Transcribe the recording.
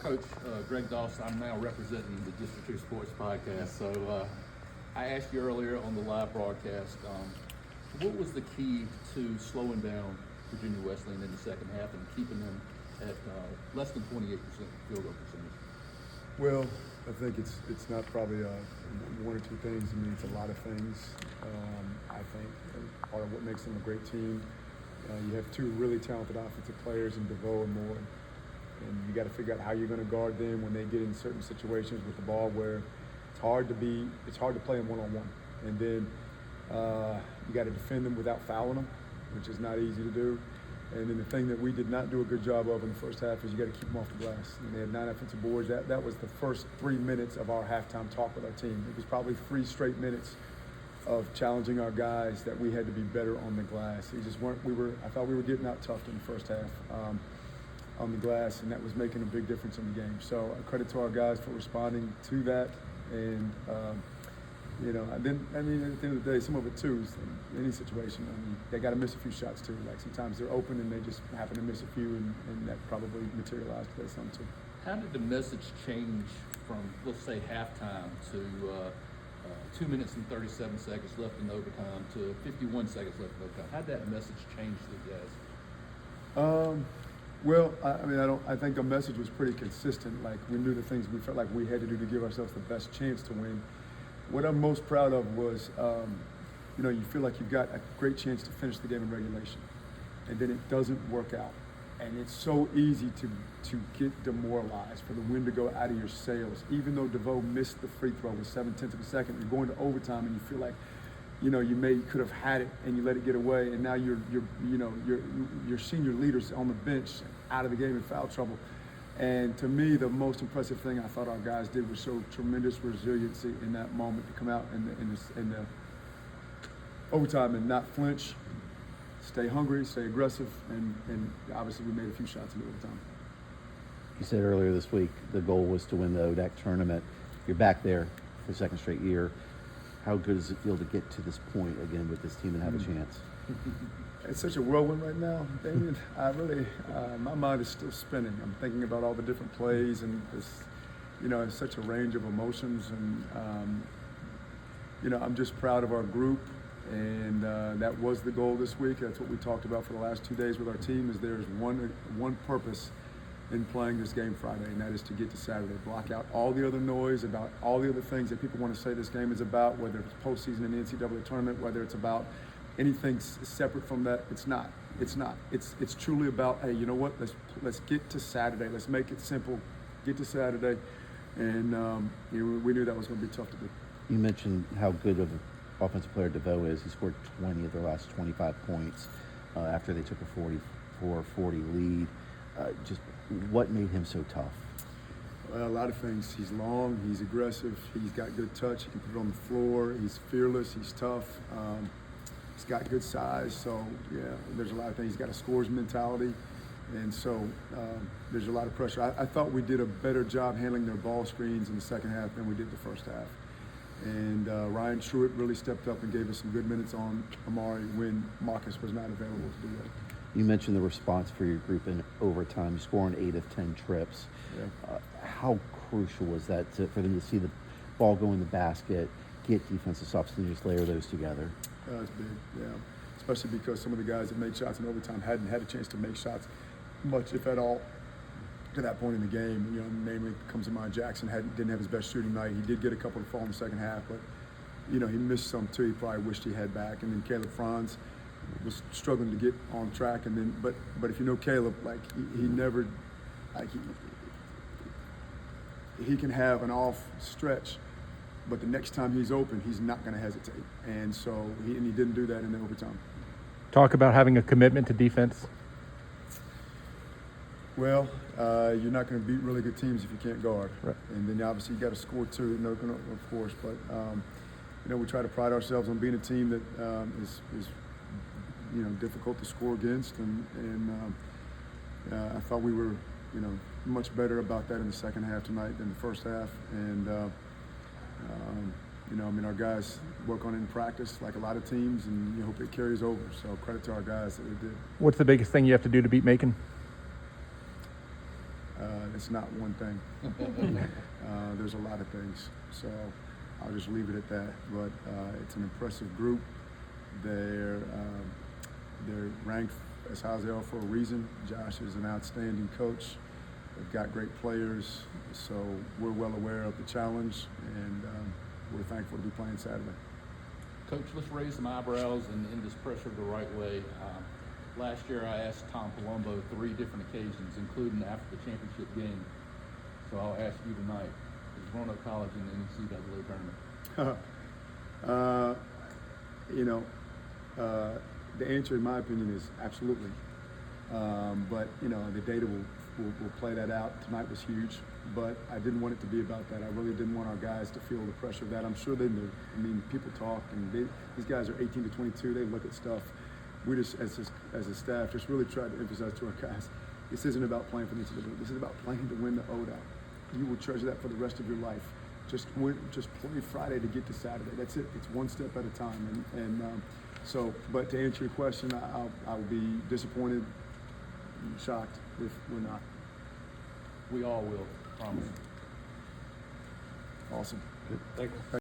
Coach Greg Dawson. I'm now representing the District 2 Sports Podcast. So I asked you earlier on the live broadcast, what was the key to slowing down Virginia Wesleyan in the second half and keeping them at less than 28% field goal percentage? Well, I think it's not probably one or two things. I mean, it's a lot of things. I think part of what makes them a great team. You have two really talented offensive players in DeVoe and Moore, and you got to figure out how you're going to guard them when they get in certain situations with the ball where it's hard to play them one-on-one, and then you got to defend them without fouling them, which is not easy to do. And then the thing that we did not do a good job of in the first half is you got to keep them off the glass. And they had 9 offensive boards. That was the first 3 minutes of our halftime talk with our team. It was probably 3 straight minutes of challenging our guys that we had to be better on the glass. They just weren't. I thought we were getting out tough in the first half on the glass, and that was making a big difference in the game. So credit to our guys for responding to that. And at the end of the day, some of it too is in any situation. I mean, they got to miss a few shots too. Like sometimes they're open and they just happen to miss a few, and that probably materialized today some too. How did the message change from, let's say, halftime to 2 minutes and 37 seconds left in overtime to 51 seconds left in overtime? How did that message change to the guys? Well, I think the message was pretty consistent. Like, we knew the things we felt like we had to do to give ourselves the best chance to win. What I'm most proud of was, you feel like you've got a great chance to finish the game in regulation, and then it doesn't work out. And it's so easy to get demoralized, for the wind to go out of your sails. Even though DeVoe missed the free throw with 7/10 of a second, you're going to overtime and you feel like, you could have had it and you let it get away, and now your senior leaders on the bench out of the game in foul trouble. And to me, the most impressive thing I thought our guys did was show tremendous resiliency in that moment to come out in the overtime and not flinch, stay hungry, stay aggressive, and obviously we made a few shots in the overtime. You said earlier this week the goal was to win the ODAC tournament. You're back there for the second straight year. How good does it feel to get to this point again with this team and have a chance? It's such a whirlwind right now, Damien. My mind is still spinning. I'm thinking about all the different plays, and it's such a range of emotions. And I'm just proud of our group, and that was the goal this week. That's what we talked about for the last 2 days with our team. Is there's one purpose in playing this game Friday, and that is to get to Saturday. Block out all the other noise about all the other things that people want to say this game is about, whether it's postseason in the NCAA tournament, whether it's about anything separate from that. It's not. It's truly about, hey, you know what? Let's get to Saturday. Let's make it simple. Get to Saturday, and we knew that was going to be tough to do. You mentioned how good of an offensive player DeVoe is. He scored 20 of their last 25 points after they took a 44-40 lead. Just what made him so tough? Well, a lot of things. He's long, he's aggressive, he's got good touch, he can put it on the floor, he's fearless, he's tough, he's got good size. So, yeah, there's a lot of things. He's got a scorer's mentality, and so there's a lot of pressure. I thought we did a better job handling their ball screens in the second half than we did the first half. And Ryan Truitt really stepped up and gave us some good minutes on Amari when Marcus was not available to do that. You mentioned the response for your group in overtime, scoring 8 of 10 trips. Yeah. How crucial was that for them to see the ball go in the basket, get defensive stops, and just layer those together? That's big, yeah. Especially because some of the guys that made shots in overtime hadn't had a chance to make shots much, if at all, to that point in the game. Namely comes to mind Jackson didn't have his best shooting night. He did get a couple to fall in the second half, but he missed some too. He probably wished he had back. And then Caleb Franz was struggling to get on track, and then but if you know Caleb, like he never, like he can have an off stretch, but the next time he's open, he's not going to hesitate, and so he didn't do that in the overtime. Talk about having a commitment to defense. Well, you're not going to beat really good teams if you can't guard, right. And then obviously you got to score too, of course. But we try to pride ourselves on being a team that is difficult to score against, and I thought we were much better about that in the second half tonight than the first half. And our guys work on it in practice like a lot of teams, and you hope it carries over. So credit to our guys that they did. What's the biggest thing you have to do to beat Macon? it's not one thing. There's a lot of things. So I'll just leave it at that. But it's an impressive group. They're ranked as high as they are for a reason. Josh is an outstanding coach. They've got great players, so we're well aware of the challenge, and we're thankful to be playing Saturday. Coach, let's raise some eyebrows and end this pressure the right way. Last year I asked Tom Palumbo 3 different occasions, including after the championship game. So I'll ask you tonight, is Roanoke College in the NCAA tournament? The answer in my opinion is absolutely. But the data will play that out. Tonight was huge, but I didn't want it to be about that. I really didn't want our guys to feel the pressure of that. I'm sure they knew. I mean, people talk, and these guys are 18 to 22. They look at stuff. We just, as a staff, just really tried to emphasize to our guys, this isn't about playing for the NCAA. This is about playing to win the ODAC. You will treasure that for the rest of your life. Just play Friday to get to Saturday. That's it. It's one step at a time. But to answer your question, I'll be disappointed, shocked if we're not. We all will, promise. Awesome. Thank you.